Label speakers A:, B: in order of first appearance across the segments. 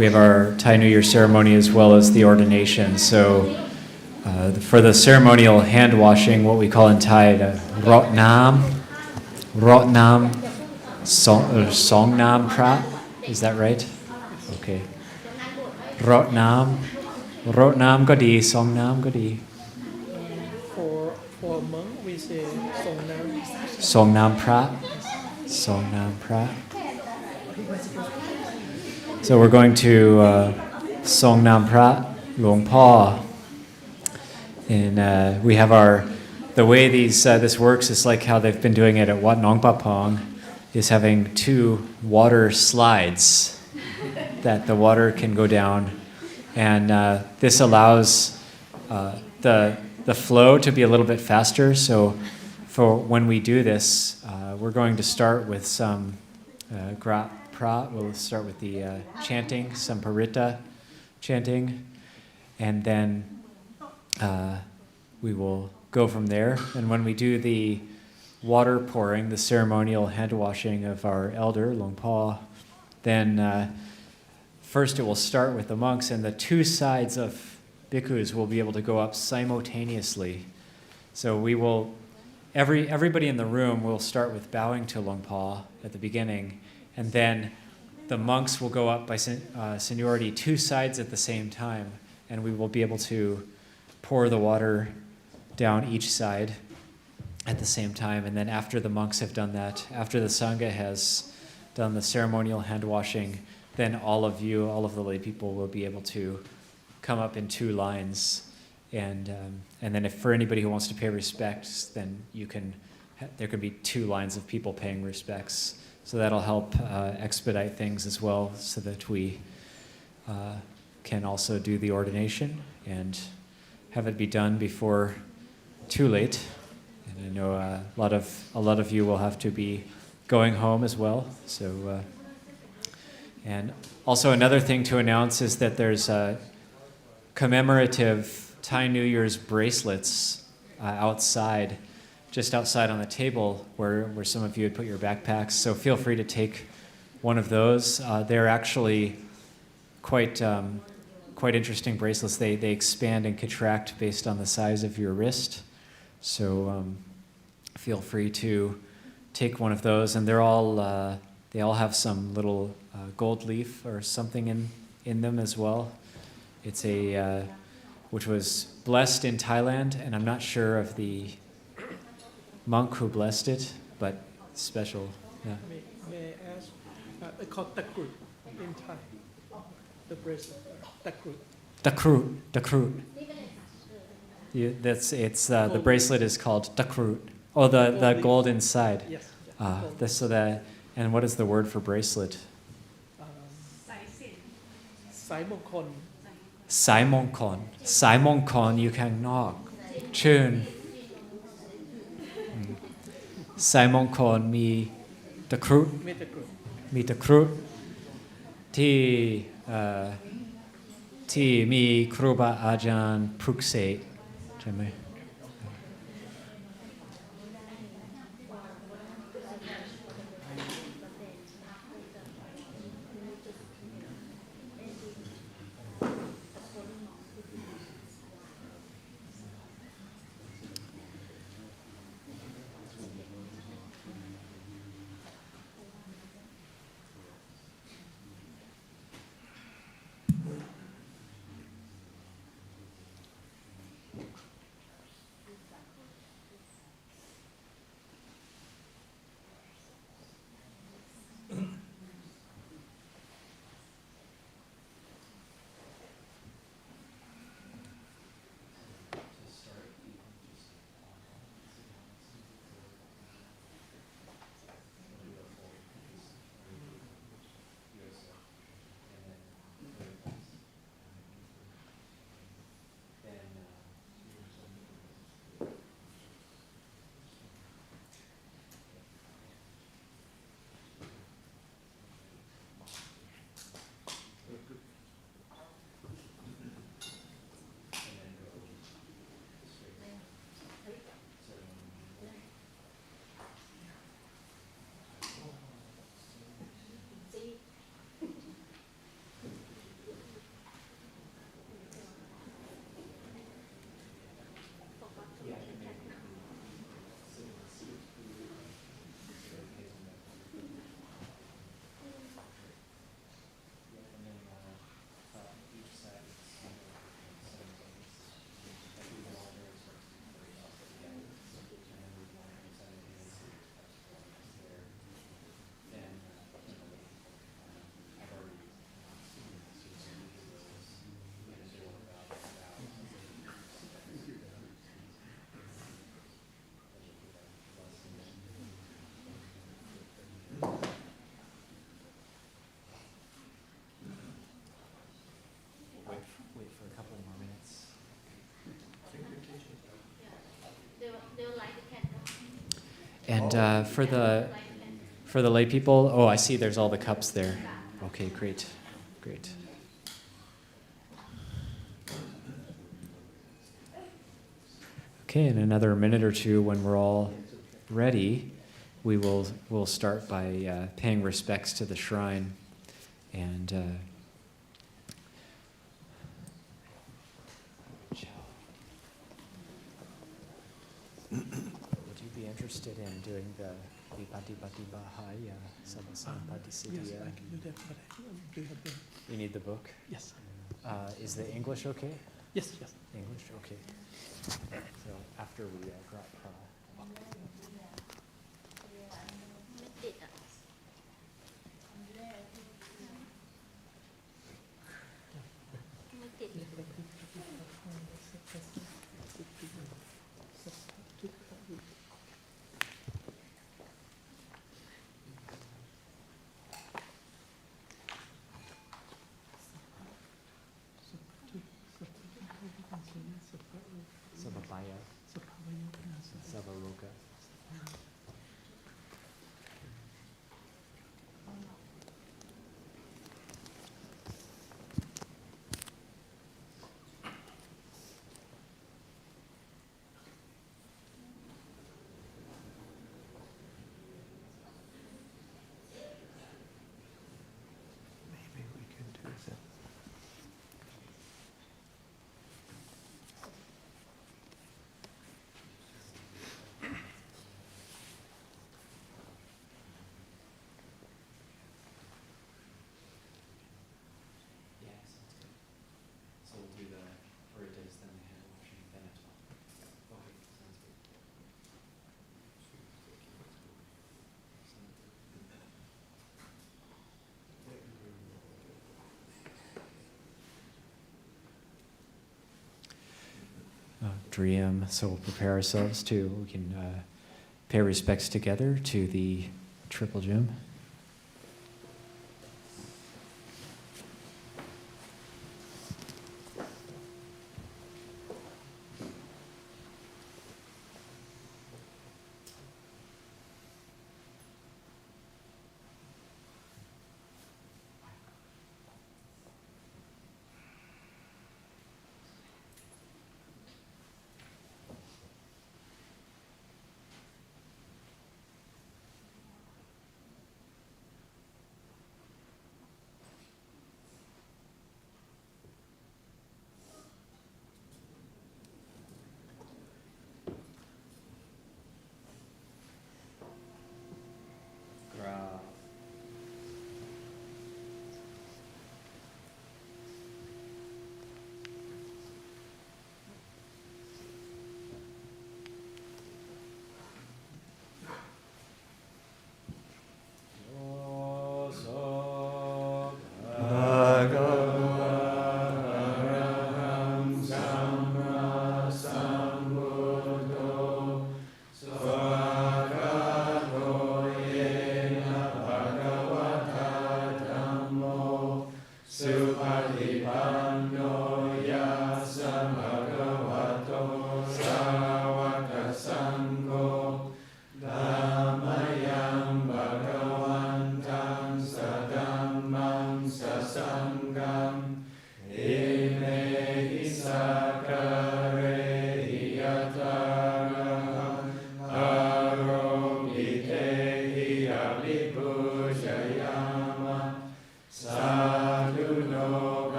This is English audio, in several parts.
A: we have our Thai New Year ceremony as well as the ordination. So for the ceremonial hand washing, what we call in Thai the rot nam, song nam prat. Is that right? Okay. Rot namก็ดี song nam ก็ดี
B: For monk we say Songkran.
A: Song nam prat. Song nam prat. So we're going to Song nam prat Luang Pa. And we have the way this works is like how they've been doing it at Wat Nong Pa Pong, is having 2 water slides that the water can go down. And this allows the flow to be a little bit faster. So for when we do this, we're going to start with some Grat Pra. We'll start with the chanting, some Parita chanting, and then we will go from there. And when we do the water pouring, the ceremonial hand washing of our elder, Luang Pa, then first it will start with the monks, and the 2 sides of bhikkhus will be able to go up simultaneously. So we will, everybody in the room will start with bowing to Luang Pa at the beginning, and then the monks will go up by seniority 2 sides at the same time, and we will be able to pour the water down each side at the same time. And then after the monks have done that, after the Sangha has done the ceremonial hand washing, then all of the lay people will be able to come up in 2 lines. And then if for anybody who wants to pay respects, then there could be 2 lines of people paying respects. So that'll help expedite things as well, so that we can also do the ordination and have it be done before too late. And I know a lot of you will have to be going home as well. So, and also another thing to announce is that there's commemorative Thai New Year's bracelets outside, just outside on the table where some of you had put your backpacks. So feel free to take one of those. They're actually quite interesting bracelets. They expand and contract based on the size of your wrist. So feel free to take one of those, and they all have some little gold leaf or something in them as well. It's which was blessed in Thailand, and I'm not sure of the monk who blessed it, but special. Yeah.
B: May I ask, they call takrut in Thai, the bracelet, takrut.
A: Takrut. The bracelet is called takrut. Oh, the gold inside.
B: Yes.
A: And what is the word for bracelet?
B: Sai Mongkon.
A: สายมงคล สายมงคลอยู่ข้างนอกเชิญสายมงคลมีตะครุมีตะครุที่มีครูบาอาจารย์ปลุกเสกใช่ไหม And for the lay people, oh, I see. There's all the cups there. Okay, great, great. Okay, in another minute or two, when we're all ready, we'll start by paying respects to the shrine, and would you be interested in doing the Vipati Pati Bahaya Sabasampati Siddhya?
B: Yes, I can do that, but do you have the...
A: You need the book?
B: Yes.
A: Is the English okay?
B: Yes, yes.
A: English, okay. So after we drop Sabapaya, Savaroka.
C: Maybe we could do that.
A: Yeah, sounds good. So we'll do the Puritas, then the hand washing, then it's one. Okay, sounds good. Dream, so we'll prepare ourselves we can pay respects together to the Triple Gem.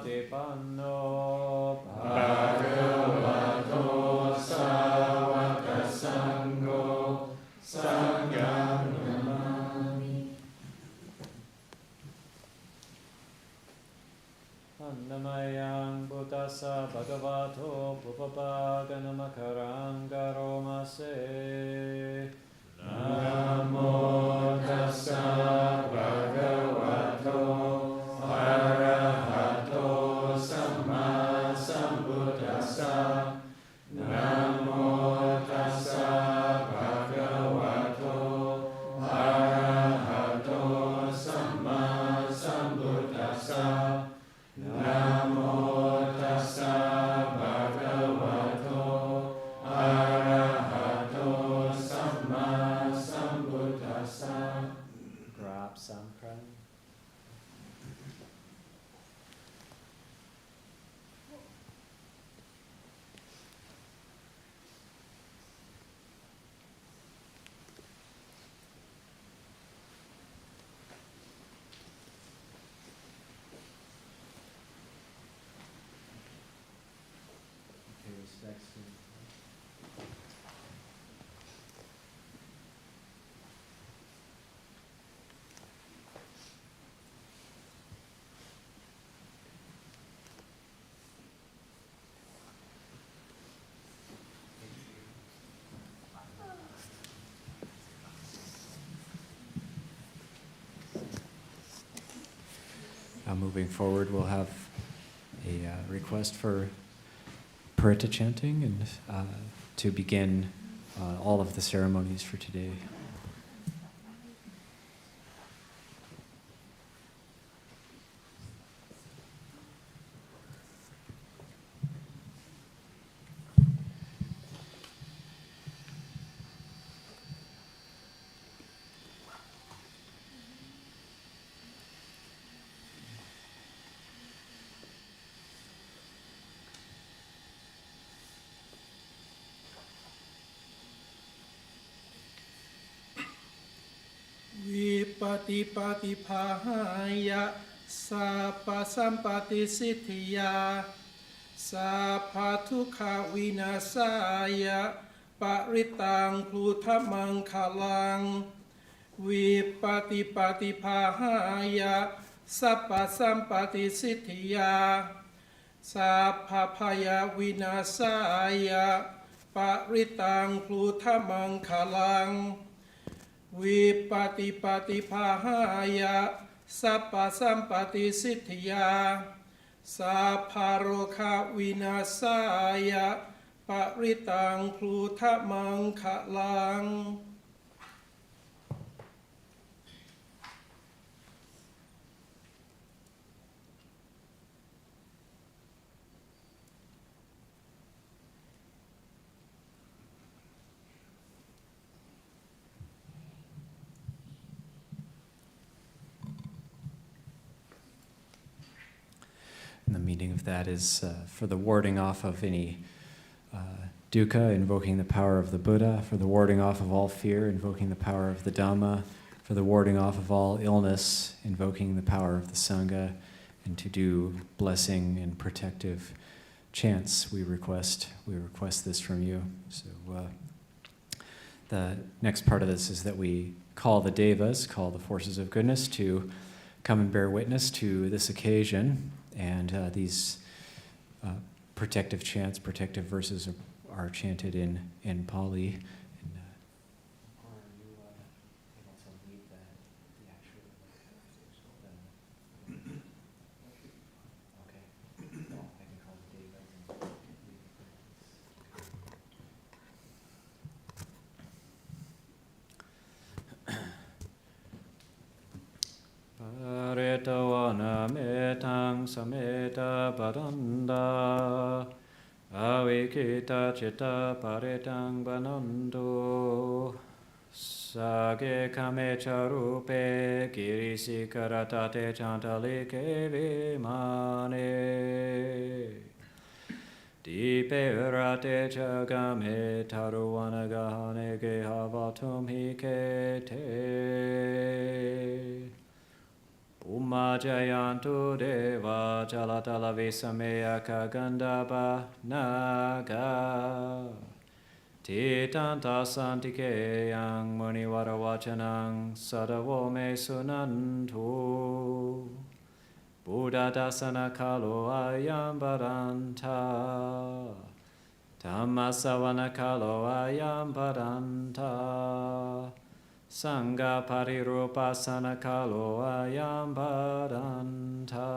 A: Patipanno
D: Bhagavato Sāvaka Sangho Sangham Namami.
A: Annamayang Buddhassa Bhagavato Pupapaganamakaranga
D: Namo Tassa Bhagavato Arahato Samma Sambuddhassa. Namo Tassa Bhagavato Arahato Samma Sambuddhassa. Namo Tassa Bhagavato Arahato Samma Sambuddhassa.
A: Grab Songkran. Pay respects to moving forward, we'll have a request for Paritta chanting and to begin all of the ceremonies for today.
B: Vipati pati pahaya sapa sampati siddhya sapatuka vinasaya paritang plutamang kalang. Vipati pati pahaya sapa sampati siddhya sapapaya vinasaya paritang plutamang kalang. Vipati pati pahaya sapa sampati siddhya saparoka vinasaya paritang plutamang kalang. And the meaning of that is for the warding off of any dukkha, invoking the power of the Buddha, for the warding off of all fear, invoking the power of the Dhamma, for the warding off of all illness, invoking the power of the Sangha, and to do blessing and protective chants. We request this from you. So the next part of this is that we call the devas, call the forces of goodness to come and bear witness to this occasion. And these protective chants, protective verses are chanted in Pali. And, are you able to lead the actual? Okay. Well, I can call the devas and lead Paretavana metang sameta padanda avikita chitta paretang banando sage kame charupe girisi karatate chantalike vimane dipe rate chagame taruana gahane gehavatum hikete
A: มาจายันตุเดวะจาลตาลเวสเมยคกันดาบานาคาทิตันตัสสันติเกยังมุนิวรวาชนังสัตวเมสุนันทุบุดาดัสสนาคาโลอายัมบารันทาธรรมสวนาคาโลอายัมบารันทาสังฆปริรูปัสสนาคาโลอายัมบารันทา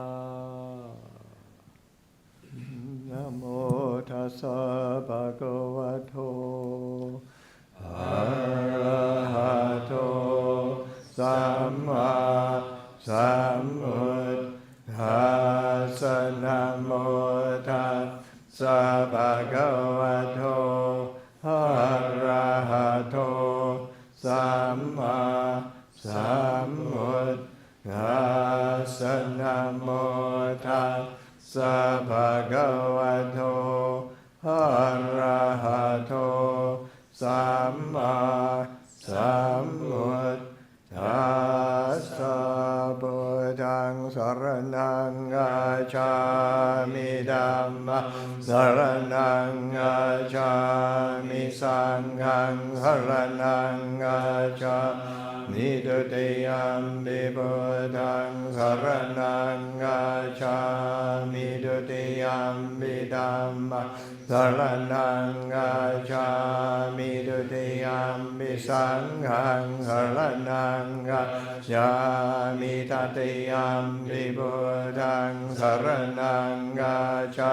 C: นะโมตัสสะภะคะวะโตอะระหะโตสัมมาสัมพุทธัสสะนะโมตัสสะภะคะวะโตอะระหะโตสัมมาสัมพุทธัสสะนะโมตัสสะภะคะวะโตอะระหะโตสัมมาสัมพุทธัสสะพุทธังสรณังกัจฉามิธัมมังสรณังกัจฉามิสังฆังสรณังกัจฉามิตุติยัมปิพุทธังสรณังกัจฉามิตุติยัมปิธัมมังสรณังกัจฉามิตุติยัมปิสังฆังสรณังกัจฉามิตติยัมปิพุทธังสรณังกัจฉา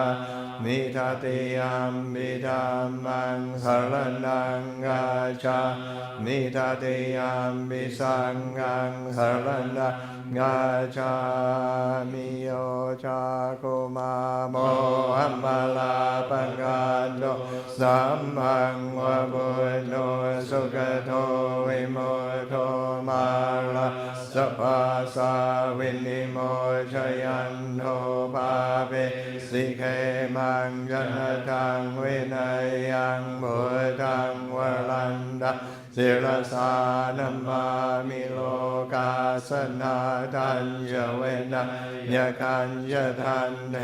C: มิตติยัมปิธัมมังสรณังกัจฉามิตติยัมปิสังฆังสรณังกัจฉามิโยชาคุมาโมหัมมาลาปังกันโตสัมมังวะบุญโนสุขโตวิโมโทมาลาสัพพะสาวินิโมชยันโทภาเปสิเขมังยันทังวินัยยังบุตังวรันดาศิรสานัมมามิโลกาสนาทัญญเวนะยคัญญทันเท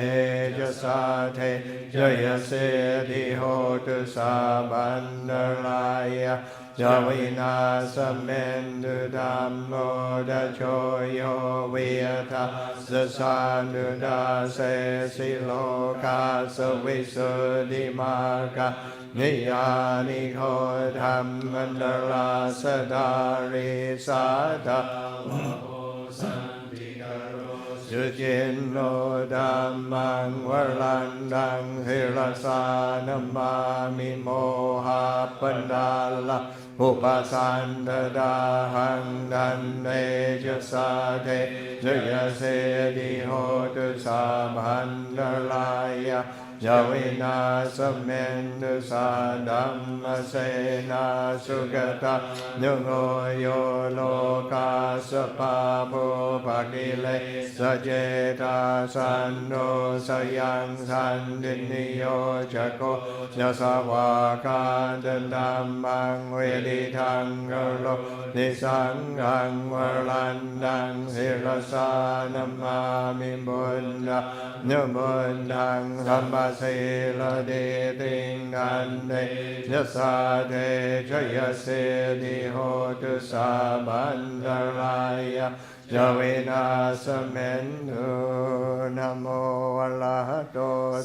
C: จสาเทจยเสติโหตุสาบันนรายะจาวินาสเมนตุธัมโมดะโชโยวิยทัสสานุดาเสสิโลกาสวิสุทธิมาคานิยานิโคธรรมันตราสดาริสาธาสุจินโนธัมมังวรันดังหิรสานมามิโมหะปันดาลาอุปสันตดาหังดันเนจสาเทจยเสดิโหตุสาพันนลายะยาวินาสเมนตุสาดัมมเสนาสุกตานุโงโยโลกาสปาโภภกิเลสเจตาสันโนสยังสันตินิโยจโกยสวากาดันดัมมังเวดิทังกโลนิสังฆังวรันดังศิรสานัมมามิบุญญาเนบุญดังสัมปสิลเดติงกันเดยสาเทชยเสดิโหตุสาบันตรายะจาวินาสเมนตุนะโมอะระหะโต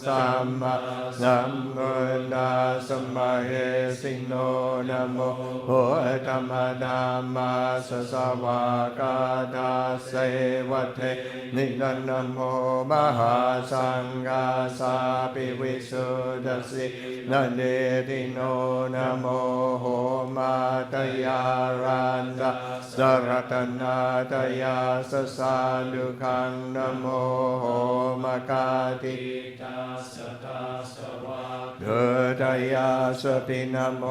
C: สัมมาสัมพุทธัสสะมะเหสิโนนะโมโหธัมมนามาสสวากาตาเสวะเทนินะโมมหาสังฆาสาปิวิสุทธัสสินะเดติโนนะโมโหมาตยารันตะสรัตนาตยาสสาดุขังนะโมโหมกาติตาสตาสวะเดตยาสตินะโม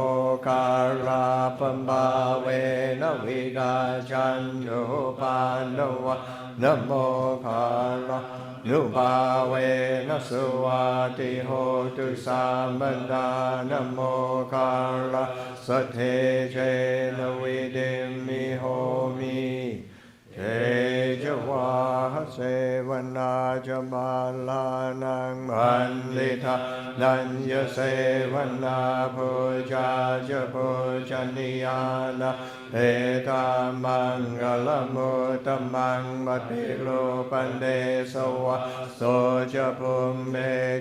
C: กาลาปัมบาเวนวิกาจันโยปานวะนะโมคาลานุภาเวนะสุวาติโหตุสามัญดานะโมคาลาสเทเชนะวิเดมิโหมิเทจวาห เสวนาจะมาลานังพันลิทานัญญเสวนาภูชาจะภูชนียานะเอตามังกลมุตตมังปฏิโลปันเดสวะโสจะภูมิเม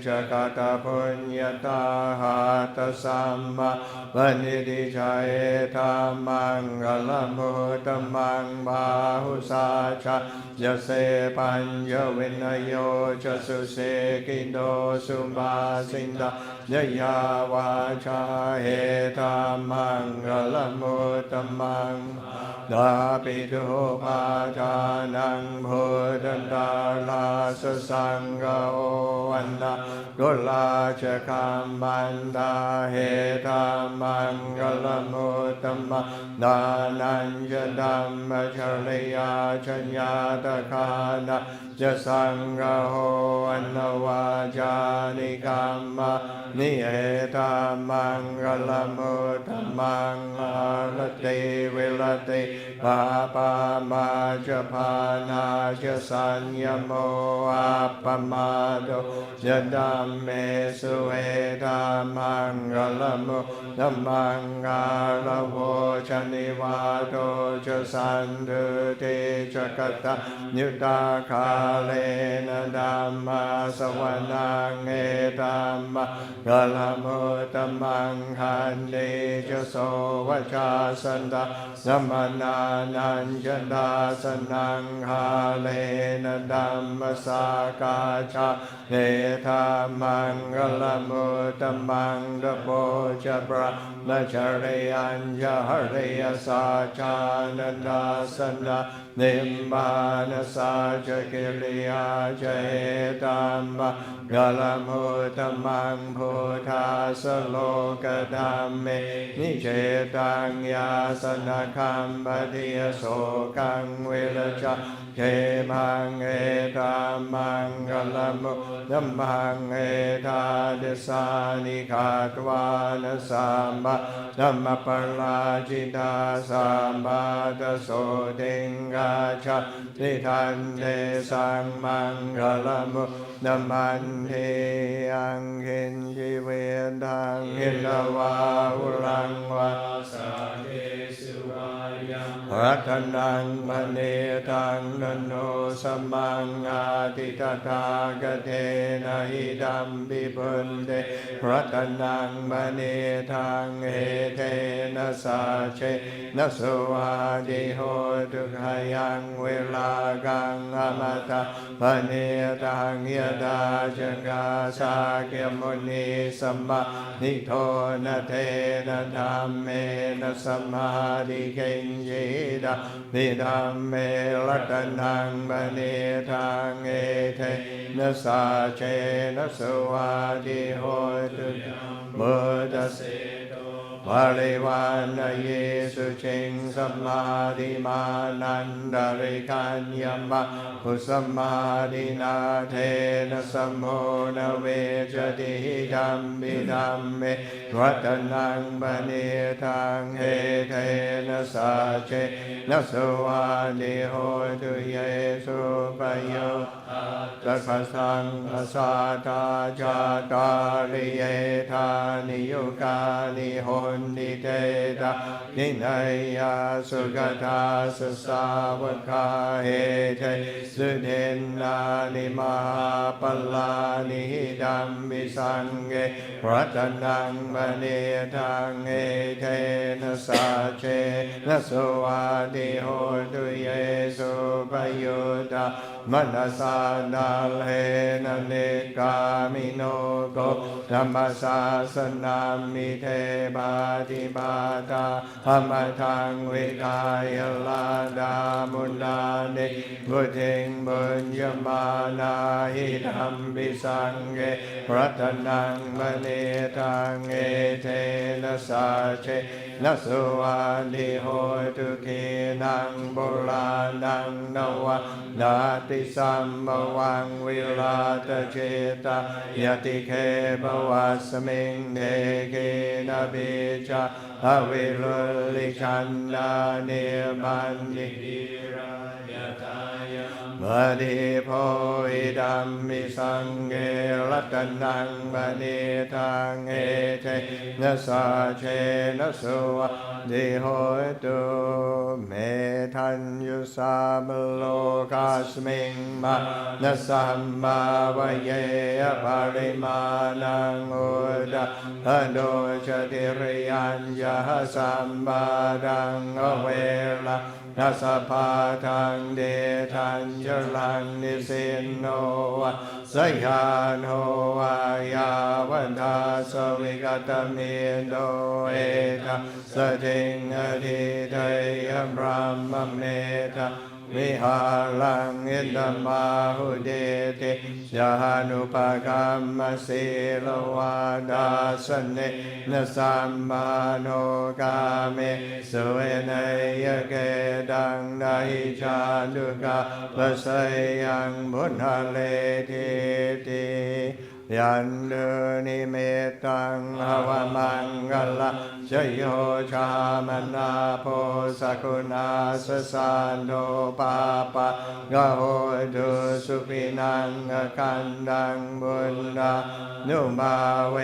C: จะกตปุญญาตาหาตสัมมาวันิติชัยธรรมังกลมุตตมังบาหุสาชะยะเสปัญญวินโยจะสุเสกิโดสุมาสินดายยาวาชาเหธรรมังกลมุตตมังดาปิทุปาทานังพุทธันตาลาสสังฆโอวันนากุลาชคัมมันดาเหธรรมังกลมุตตมังดานัญจดัมมะชริยาชัญญาตคานะจะสังฆโหอนนวาจานิกรรมะนิเอธรรมังกลมุตตมังอาลติเวลติปาปามาจะพานาจะสัญญโมอัปปมาโดจะดัมเมสุเอธรรมังกลมุตตมังอาลโวชนิวาโตจะสันตุติจะกตะยุตตาคาเลนะดัมมาสวนังเอตัมมะกลมุตตมังคันเดจะโสวชาสันตะสัมมนานัญจดาสนังคาเลนะดัมมสากาชาเอตัมมังกลมุตตมังดโปจะปราณชริยัญญะหริยสาชานดาสนะนิมบานสาจะกิริยาเจตัมมะกลมุตตมังพุทธาสโลกธัมเมนิเจตังยาสนะคัมปะทิยโสกังเวรจาเขมังเอตัมมังกลมุตตมังเอธาเดสานิคาตวานสัมบะธัมมปราจิตาสัมบาตโสติงกาชาติทันเดสังมังกลมุตตมันเทยังเห็นชีเวทังเห็นวาหุรังวาสาเกสุวายังรัตนังมเนตังนโนสมังอาติตถากเทนะหิดัมปิปุนเตรัตนังมเนตังเอเทนะสาเชนะสวาดิโหตุขยังเวลากังอมตะมเนตังยดาจังกาสาเกมุนีสัมมานิโทนะเทนะธัมเมนะสัมมาดิเกญญิดานิธัมเมรัตนังมเนตังเอเทนะสาเชนะสวาดิโหตุมุตเสวาริวานเยสุชิงสัมมาดิมานันดาริคัญญมะพุสัมมาดินาเทนะสัมโมนะเวจติธัมมิธัมเมวัตนังมเนทังเอเทนะสาเชนะสวาดิโหตุเยสุปโยตัสสังอาสาตาจาตาริเยธานิยุกานิโหนิเตตานินัยยาสุกตาสสาวกาเอเทสุเดนนานิมาปลานิดัมมิสังเกรัตนังมเนทังเอเทนะสาเชนะสวาดิโหตุเยสุปยุตตามนัสสานาเลนะเนกามิโนโกธัมมสาสนามิเทบาติบาตาธรรมทังวิกายลาดามุลานิบุติงบุญญมานาหิธัมปิสังเกรัตนังมเนทังเอเทนะสาเชนะสวาดิโหตุเกนังโบราณังนวะนาติสัมมวังวิราตเจตายติเคปวัสมิงเดเกนะเบชะอวิรุลิชันดาเนมันเย มิ
D: วิรายทายัง
C: มณีโพอิดัมมิสังเกรัตนังมณีทังเอเทนะสาเชนะสุวะดิโหตุเมทัญยุสามโลกัสมิงมานะสัมมาวเยปริมาณังอุดะโดชติริยัญญาสัมบาดังอเวลานัสภาทังเดทัญจลังนิสินโนวะสยานโนวายาวันทาสวิกตมิโนเอตสติงอธิเทยบรามเมตาวิหารังอินทมาหุเดติยานุปกรรมสีลวาดาสเนนะสัมมาโนกาเมสุเวเนยเกดังนาหิชาดุกาปะสยังบุญหาเลทิติยันเดนิเมตังภวมังกละชโยชามนาโพสกุณาสสานโดปาปะกะโหตุสุปินังกันดังบุญดานุมาเว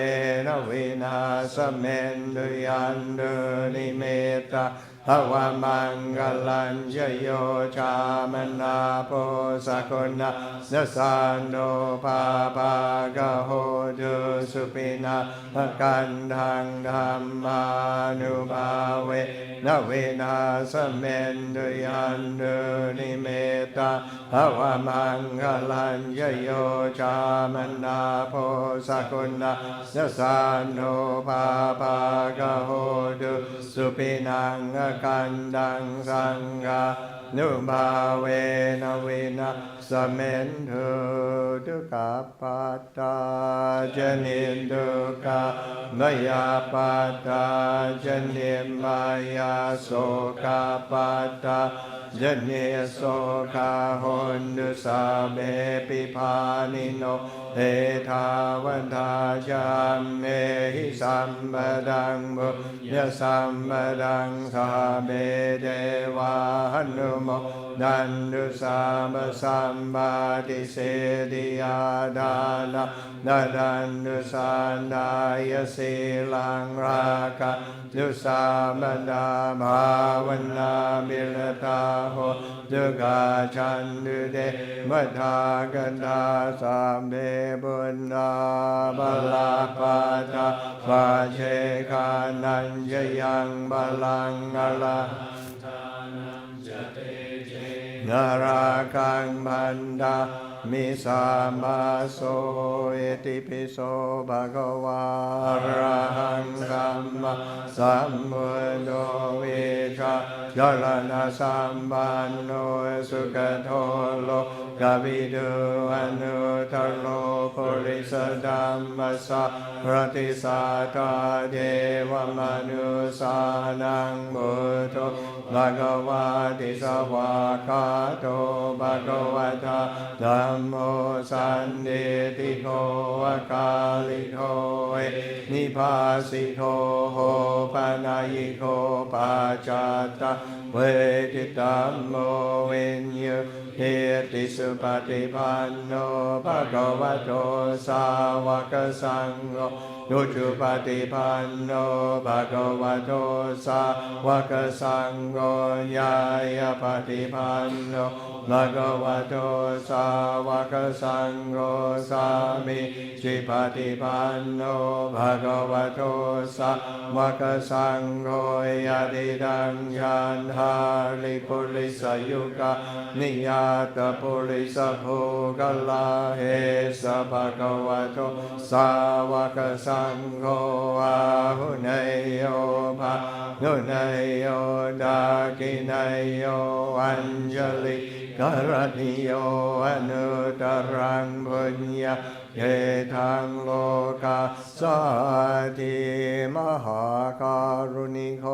C: นวินาสเมนตุยันเดนิเมตาภวมังกลัญชโยชามนาโพสกุณาสสานโดปาปะกะโหตุสุปินากันทังธรรมานุภาเวนวินาสเมนตุยันเดนิเมตาภวมังกลัญชโยชามนาโพสกุณาสสานโดปาปะกะโหตุสุปินังกันดังสังฆานุภาเวนวินาสเมนตุทุกขปัตตาจนิทุกขมยาปัตตาจนิมายาโสกปัตตาจนิโสกาหนตุสาเมปิภานิโนเอทาวันทาจามเมหิสัมปดังบุญสัมปดังสาเมเทวาหนุโมดันตุสามสัมปาติเสติยาดานะนาดันตุสานดายสีลังราคะตุสามดาภาวันนามิลตาโหตุกาชันตุเดมัทากันตาสามเดบุญนาบลาปาตาปาเชคานัญญยังบาลังอลานาราคังพันดามิสามาโสเอติปิโสภะคะวาอะระหังสัมมาสัมพุทโธวิชาจรณะสัมปันโนสุขโทโลกวิทูอนุตตโรปุริสธัมมัสสะรติสัทธาเทวมนุสานังพุทโธภะคะวะติสวากขาโตภะคะวะตาธัมโมสันติติโกอากาลิโกเอนิพาสิโกโหปนายิโกปัจจัตตะเวทิตัมโมวิญญเฮติสุปฏิปันโนภะคะวะโตสาวกสังโฆดุจุปฏิปันโนภะคะวะโตสาวกสังโฆญาญาปฏิปันโนภะคะวะโตสาวกสังโฆสามิจิปฏิปันโนภะคะวะโตสาวกสังโฆยะติดังยันหาลิปุริสยุกะนิยาตปุริสภูกลาเหสะภะคะวะโตสาวกสังโฆอาหุเนยโยภะนุเนยโยดากิเนยโยอัญจลิกรณิโยอนุตรังพุญญาเ เยทังโลกาสาธิมหาการุณิโก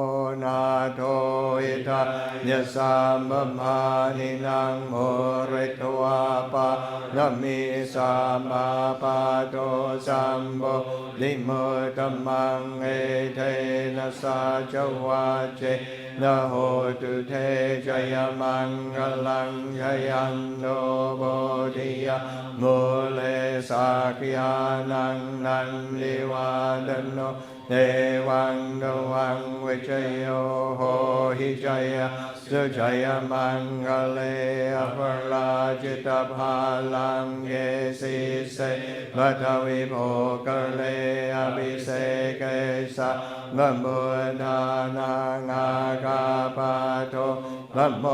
C: นาโทอิทายะสัมมมานินังโมริตวาปะนะมิสัมมาปะโตสัมโพธิโมตมังเอเทนะสัจวะเจนะโหตุเทชยมังคลังชยันโนโพธิยะโมเลสักยานังนันลิวาดโนเทวังดวังวิจโยโหหิจยะสุจยมังคเลอภราจิตภาลังเยสิเสบัทวิโภคเลอภิเสกสะมะโมทานังอาคาปาโทมะโม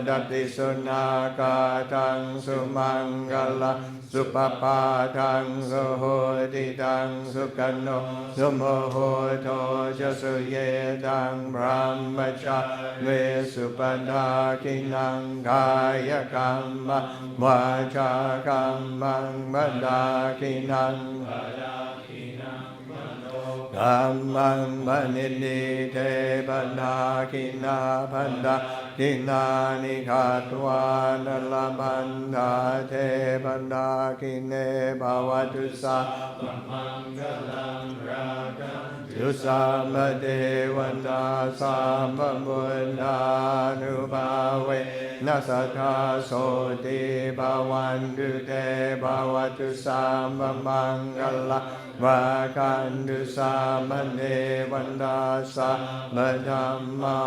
C: ดัตติสุนาคาทังสุมังคละสุปปาทังสุโหติทังสุขันโนสุโมโหโทจะสุเยตังพรหมจาเวสุปทาคินังกายกรรมวาจากรรมังบดาคินังกัมมังบนินิเทปนาคินาพันดาคินานิขัตวานลบันดาเทปนาคิเนภวตุสามังคลังราคันตุสามเทวนาสามมุนานุภาเวนัสทธาโสติภวันตุเตภวตุสามมังคลังวาคันตุสามเนวันดาสามธรรมา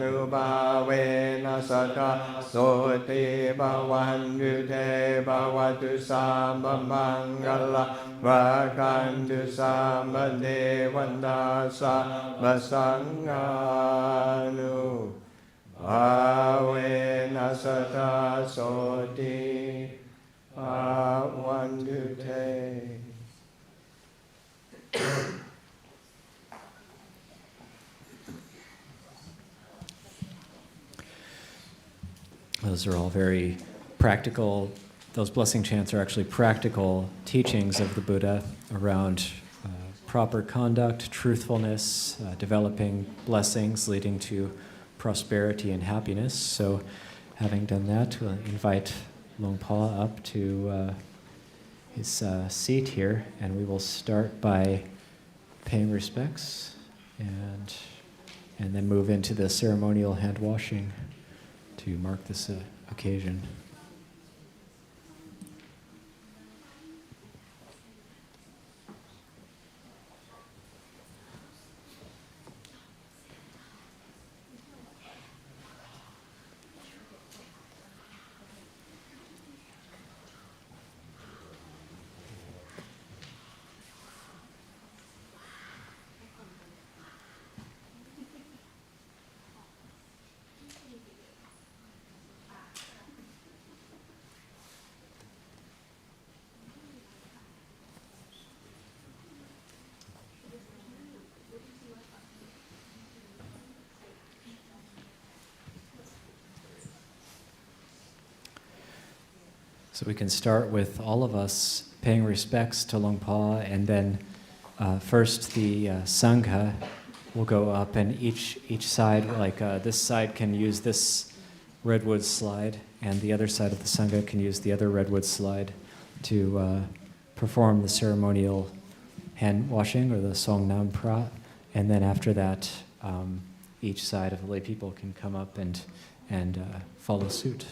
C: นุภาเวนัสทธาโสติภวันตุเตภวตุสามมังคลังวาคันตุสามเนวันดาสามสังฆานุภาเวนัสทธาโสติภวันตุเต
B: Those are all very practical, those blessing chants are actually practical teachings of the Buddha around proper conduct, truthfulness, developing blessings leading to prosperity and happiness. So having done that, we'll invite Longpa up to his seat here, and we will start by paying respects and then move into the ceremonial hand washing to mark this occasion. So we can start with all of us paying respects to Longpa, and then first the Sangha will go up, and each side, like this side can use this redwood slide, and the other side of the Sangha can use the other redwood slide to perform the ceremonial hand washing, or the Songnam Pra, and then after that, each side of the lay people can come up and follow suit.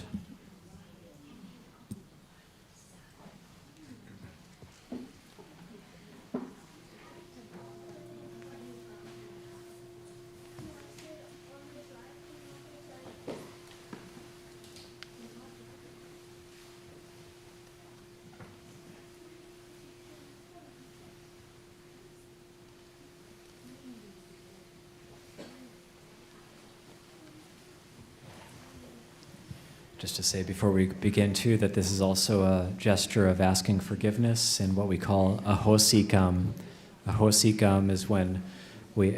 B: Just to say before we begin too that this is also a gesture of asking forgiveness and what we call a hosikam. A hosikam is when we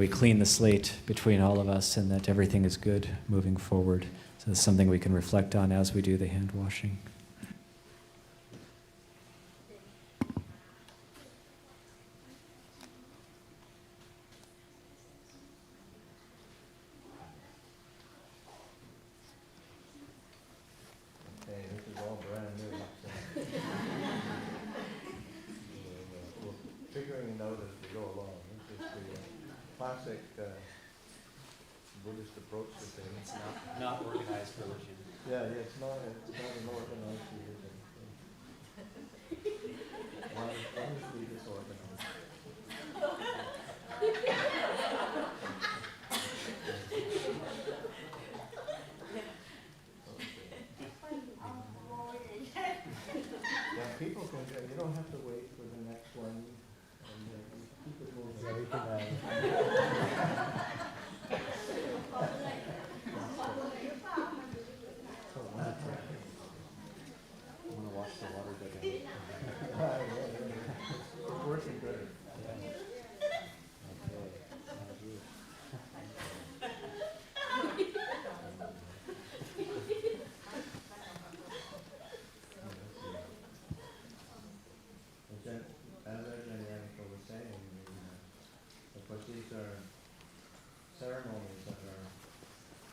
B: clean the slate between all of us, and that everything is good moving forward. So it's something we can reflect on as we do the hand washing.
C: out as we go along. It's just the classic Buddhist approach to things.
A: It's not organized religion.
C: Yeah, it's not an organized religion. Honestly disorganized. Yeah, people can, you don't have to wait for the next one, and keep it moving. Yeah, we can, so wonderful.
B: I'm going to watch the water go down.
C: It's working good. As Yanko was saying, of course these are ceremonies that are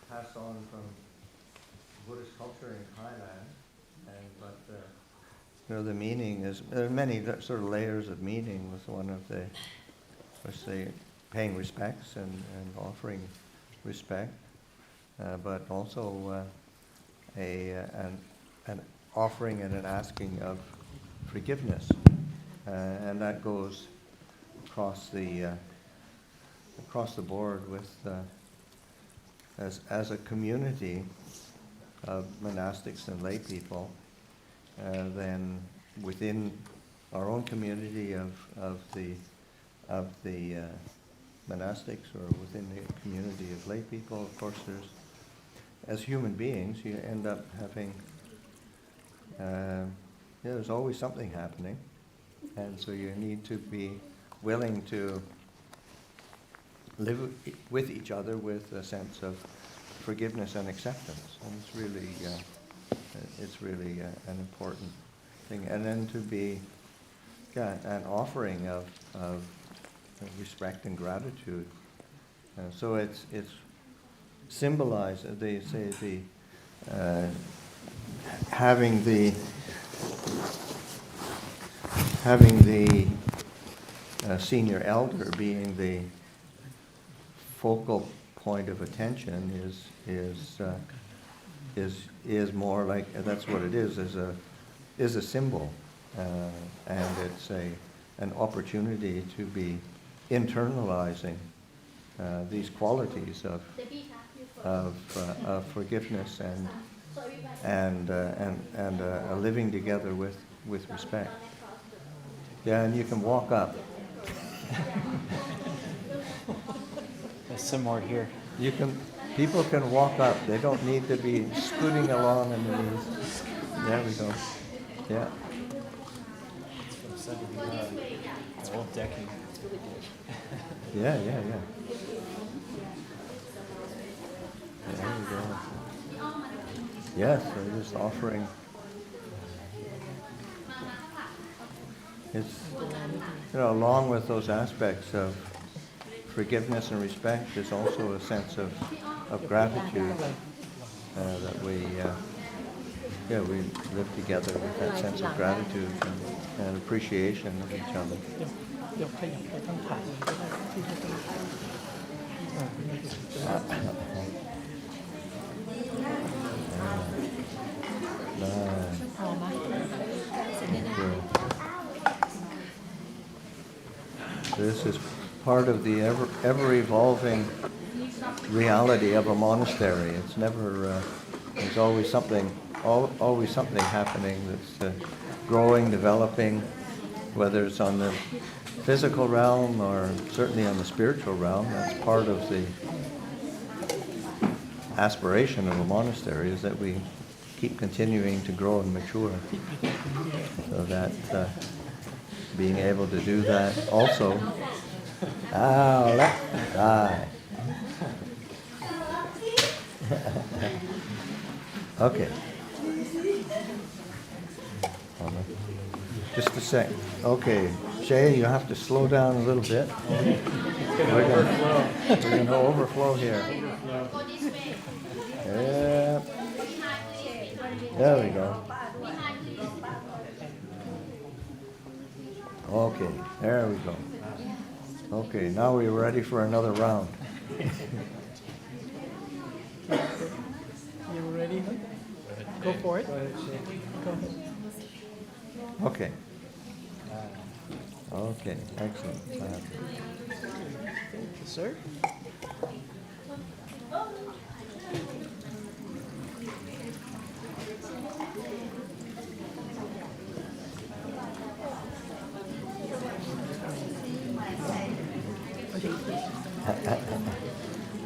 C: passed on from Buddhist culture in Thailand, but the meaning is, there are many sort of layers of meaning with one of the, let's say, paying respects and offering respect, but also an offering and an asking of forgiveness. And that goes across the board with as a community of monastics and lay people. Then within our own community of the monastics, or within the community of lay people, of course, as human beings, you end up having. There's always something happening. And so you need to be willing to live with each other with a sense of forgiveness and acceptance. And it's really an important thing. And then to be an offering of respect and gratitude. So it's symbolized. They say having the senior elder being the focal point of attention is more like, that's what it is a symbol, and it's an opportunity to be internalizing these qualities of forgiveness and living together with respect. Yeah, and you can walk up.
A: There's some more here.
C: People can walk up. They don't need to be scooting along on the knees. There we go. Yeah.
A: It's from the old decking. It's really good.
C: Yeah. There we go. Yes, they're just offering. It's, along with those aspects of forgiveness and respect, there's also a sense of gratitude that we live together with that sense of gratitude and appreciation of each other. This is part of the ever-evolving reality of a monastery. It's never. There's always something happening that's growing, developing, whether it's on the physical realm or certainly on the spiritual realm. That's part of the aspiration of a monastery, is that we keep continuing to grow and mature, so that being able to do that also. Okay. Just a sec. Okay, Shay, you have to slow down a little bit. We're going to overflow here. Yeah. There we go. Okay, there we go. Okay, now we're ready for another round.
E: You ready? Huh? Go for it. Go ahead.
C: Okay. Okay, excellent.
E: Thank you, sir.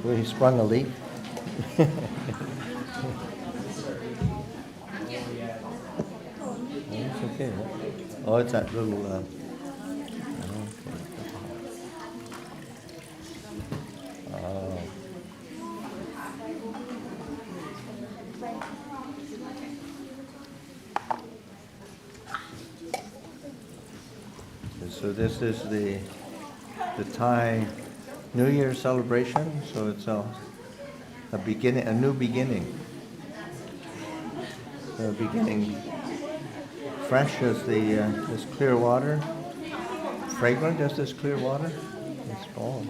C: Well, he sprung a leak. It's okay. Oh, it's that little. Okay. Oh. So this is the Thai New Year celebration. So it's a beginning, a new beginning. A beginning fresh as this clear water, fragrant as this clear water. It's fall.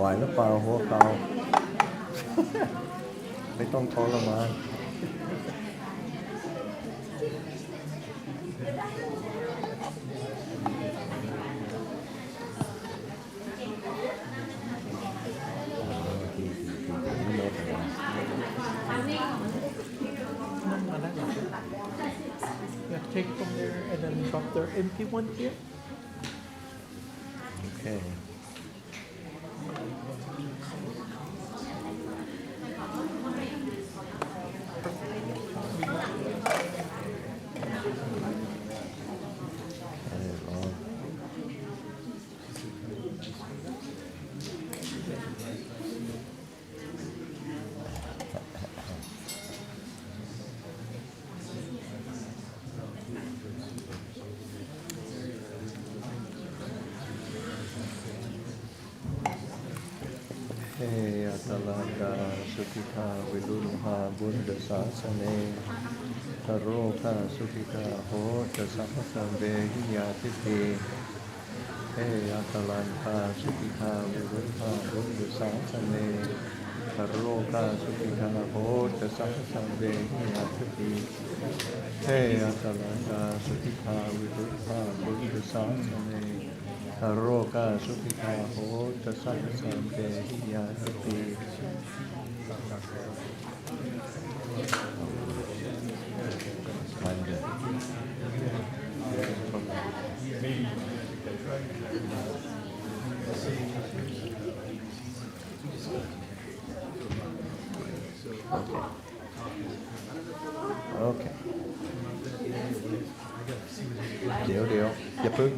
C: ไหวหรือเปล่าหัวเก่า ไม่ต้องทรมาน
E: Yeah, take from there and then drop their empty one here.
C: Okay. Hey, Atalaka, Sukita, Viluha, Buddha Sasane, Taroka, Sukita, Ho, Tasasambe, Yatiti. Hey, Atalaka, Sukita, Viluha, Buddha Sasane, Taroka, Sukita, Ho, Tasasambe, Yatiti. Hey, Atalaka, Sukita, Viluha, Buddha Sasane. Aroka Sukita Ho Tasasambe Hiyati. Okay. เดี๋ยวอย่าพึ่ง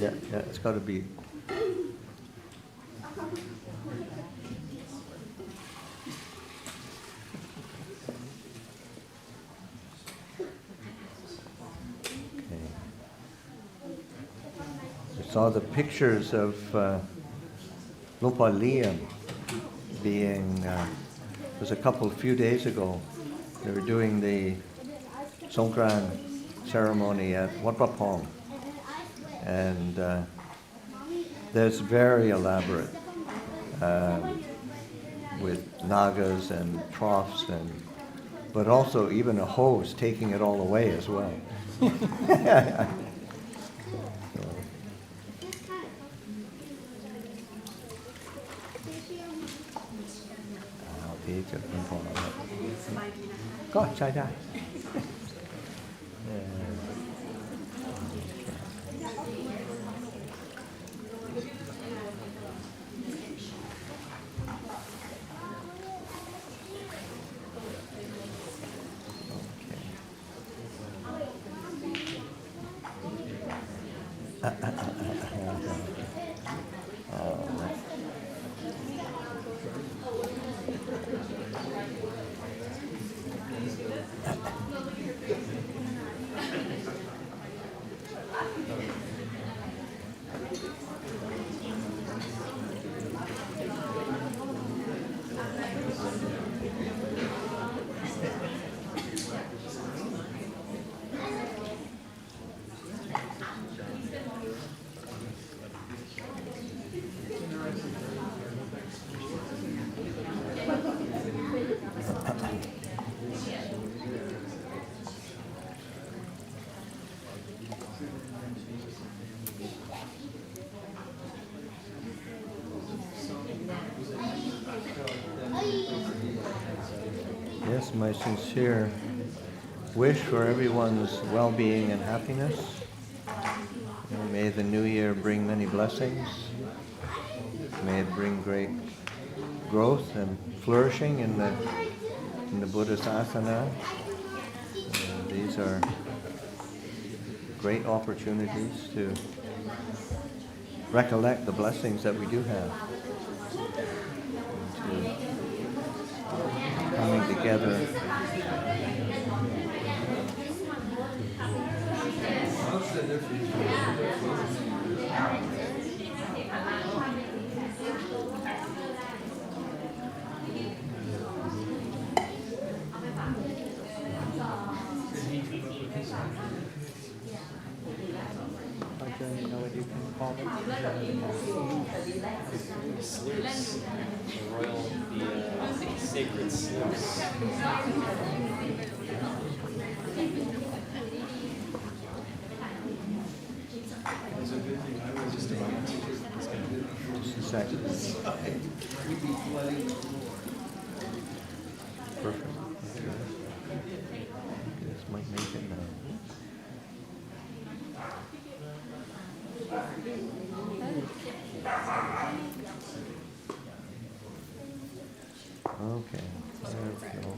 C: yeah, it's got to be. Okay. I saw the pictures of Luang Por Liam being. It was a few days ago. They were doing the Songkran ceremony at Wat Pah Pong, and that's very elaborate with nagas and troughs, but also even a hose taking it all away as well. Thìจะเป็นพอแล้วก็ใช้ได้ Yes, my sincere wish for everyone's well-being and happiness. And may the new year bring many blessings. May it bring great growth and flourishing in the Buddhist asana. These are great opportunities to recollect the blessings that we do have. And to coming together.
E: You know what you can call them?
B: Sluice. The royal, the sacred sluice.
C: Just a second. Perfect. This might make it now. Okay. There we go.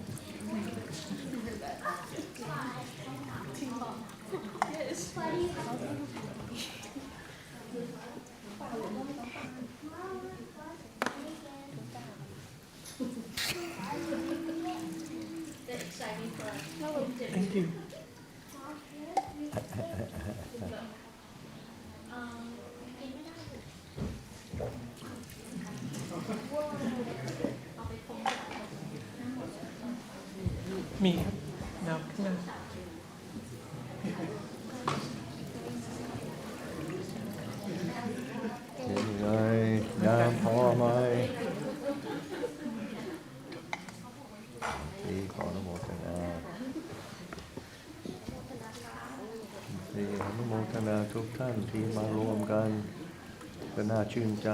E: Thank you. Me. Now, come on.
C: Nam Ho Mai. Thì có nó một cái nào. Thì nó một cái nàoทุกท่านที่มารวมกันก็น่าชื่นใจ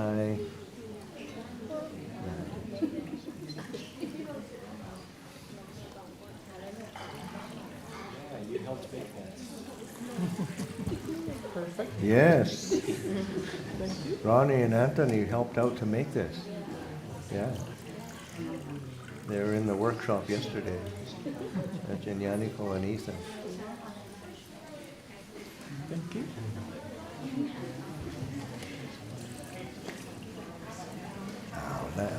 B: You helped make that.
E: Perfect.
C: Yes.
E: Thank you.
C: Ronnie and Anthony helped out to make this. Yeah. They were in the workshop yesterday. Janyaniko and Ethan.
E: Thank you.
C: That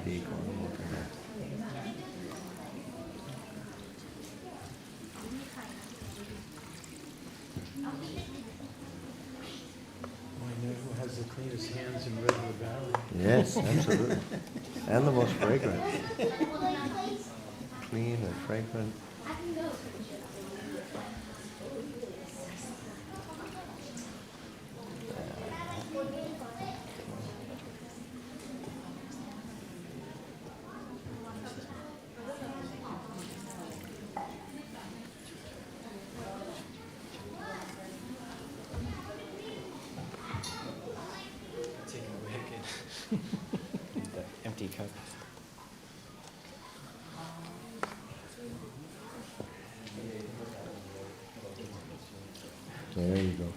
C: đi có một cái này.
D: Who has the cleanest hands in River Valley?
C: Yes, absolutely. And the most fragrant. Clean and fragrant.
B: Taking a wick the empty cup.
C: There you go.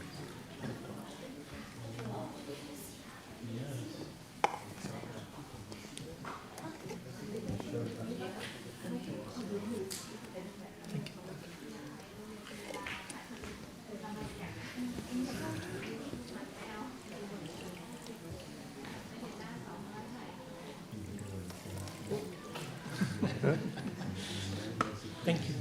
E: Thank you.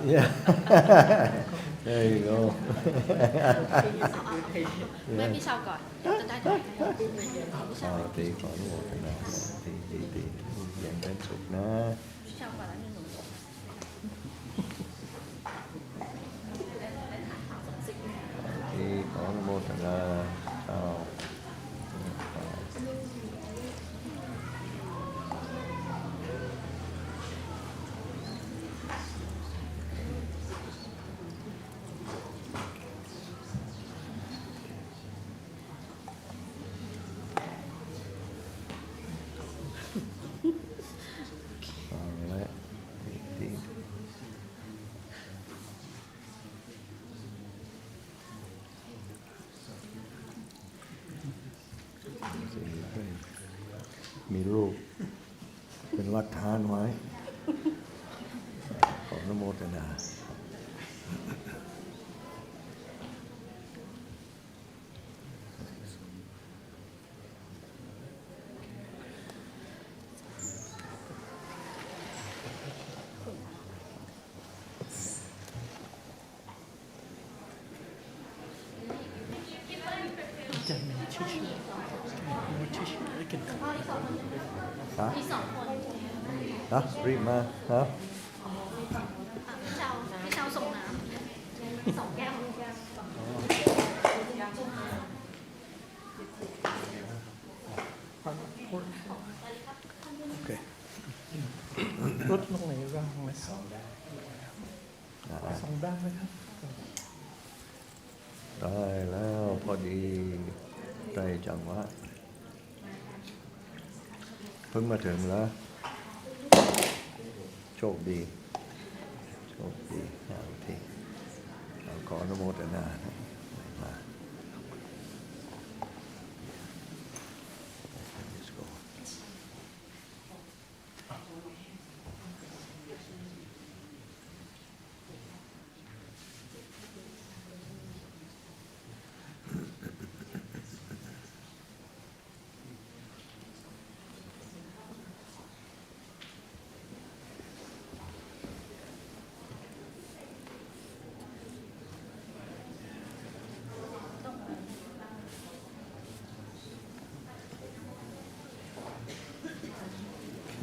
C: Yeah. There you go.
F: ไม่พี่ชาวก่อนเดี๋ยวจะได้ถ่ายให้พี่ชาว
C: ตีขออนุโมทนาตีอย่างเป็นสุขนะ
F: พี่ชาวก่อนแล้วนี่หนู
C: ตีขออนุโมทนาเอา รูปเป็นหลักฐานไว้ขออนุโมทนา
E: จะมีทิชชู่มีทิชชู่อะไรกันครับ
C: ฮะ
F: มีสองคน
C: ฮะรีบมาฮะ
F: พี่เชาส่งน้ำสองแก้ว
E: โอเคลดลงไหนบ้างไหมสองได้ไหมครับ
C: ได้แล้วพอดีได้จังหวะเพิ่งมาถึงแล้วโชคดีโอเคขออนุโมทนามา Let's go.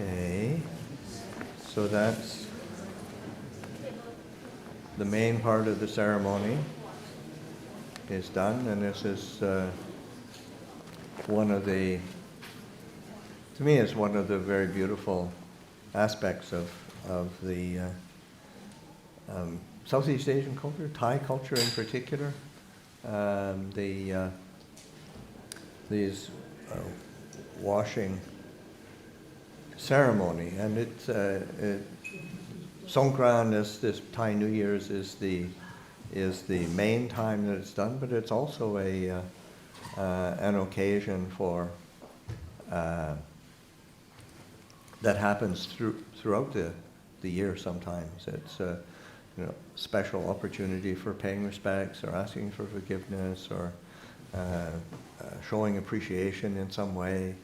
C: Okay, so that's the main part of the ceremony is done, and this is one of the, to me, it's one of the very beautiful aspects of the Southeast Asian culture, Thai culture in particular. These washing ceremony, and Songkran, this Thai New Year's, is the main time that it's done, but it's also an occasion for that happens throughout the year. Sometimes it's a special opportunity for paying respects or asking for forgiveness or showing appreciation in some way.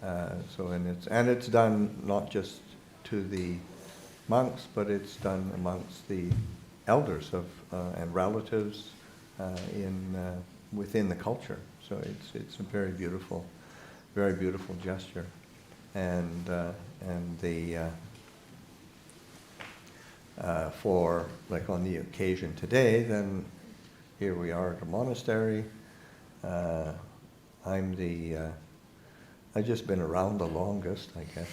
C: And it's done not just to the monks, but it's done amongst the elders and relatives within the culture. So it's a very beautiful gesture, and for like on the occasion today, then here we are at the monastery. I've just been around the longest, I guess.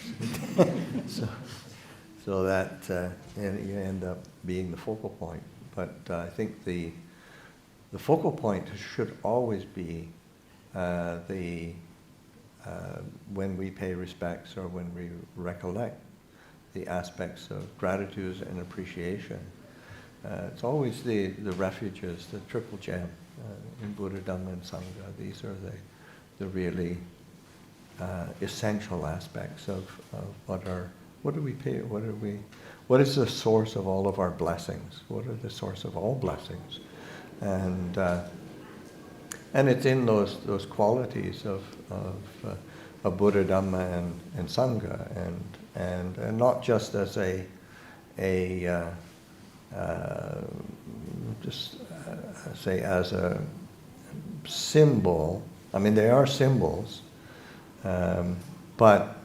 C: so that you end up being the focal point. But I think the focal point should always be when we pay respects or when we recollect the aspects of gratitude and appreciation. It's always the refuges, the triple gem in Buddha, Dhamma, and Sangha. These are the really essential aspects of what do we pay? What is the source of all of our blessings? What are the source of all blessings? And it's in those qualities of Buddha, Dhamma, and Sangha, and not just as say as a symbol. I mean, they are symbols, but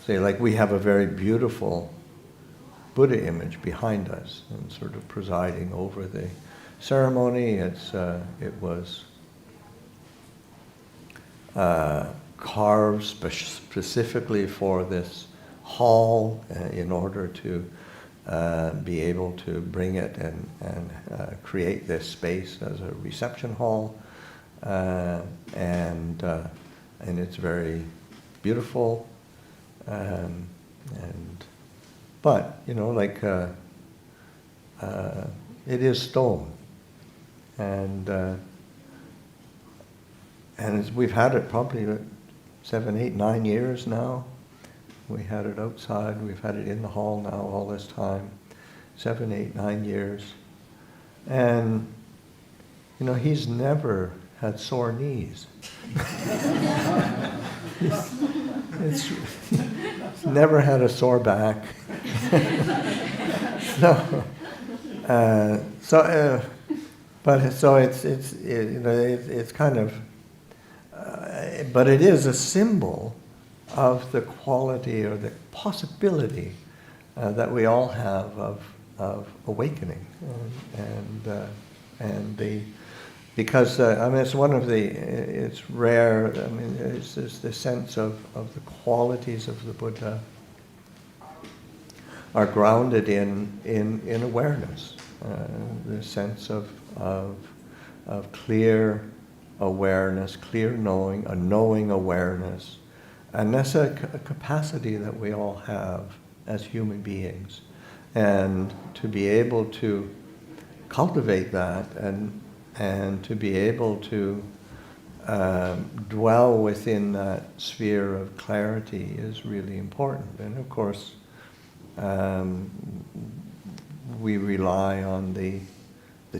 C: say like we have a very beautiful Buddha image behind us and sort of presiding over the ceremony. It was carved specifically for this hall in order to be able to bring it and create this space as a reception hall, and it's very beautiful, but it is stone, and we've had it probably 7, 8, 9 years now, We had it outside. We've had it in the hall now all this time, 7, 8, 9 years. And, you know, he's never had sore knees. He's never had a sore back. It's kind of, but it is a symbol of the quality or the possibility that we all have of awakening, because I mean it's one of the, it's rare. I mean it's the sense of the qualities of the Buddha are grounded in awareness, the sense of clear awareness, clear knowing, a knowing awareness. And that's a capacity that we all have as human beings. And to be able to cultivate that and to be able to dwell within that sphere of clarity is really important. And of course, we rely on the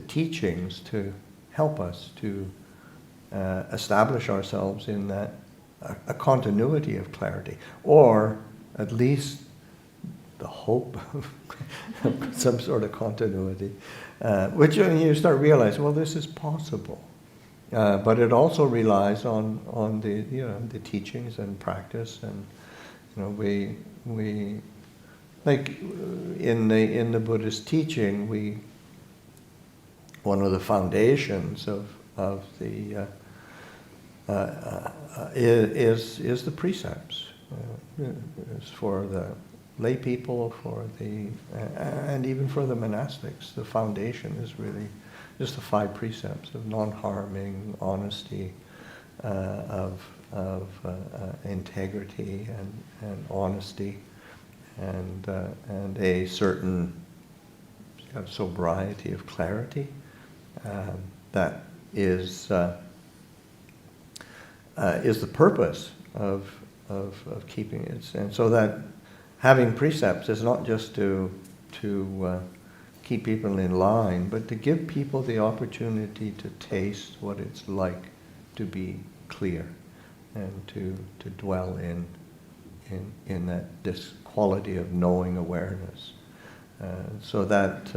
C: teachings to help us to establish ourselves in that a continuity of clarity, or at least the hope of some sort of continuity, which you start realizing, well, this is possible. But it also relies on the teachings and practice, and we like in the Buddhist teaching, one of the foundations of the is the precepts. It's for the lay people, and even for the monastics. The foundation is really just the 5 precepts of non-harming, honesty, of integrity and honesty, and a certain sobriety of clarity that is the purpose of keeping it. And so that having precepts is not just to keep people in line, but to give people the opportunity to taste what it's like to be clear and to dwell in this quality of knowing awareness. So that,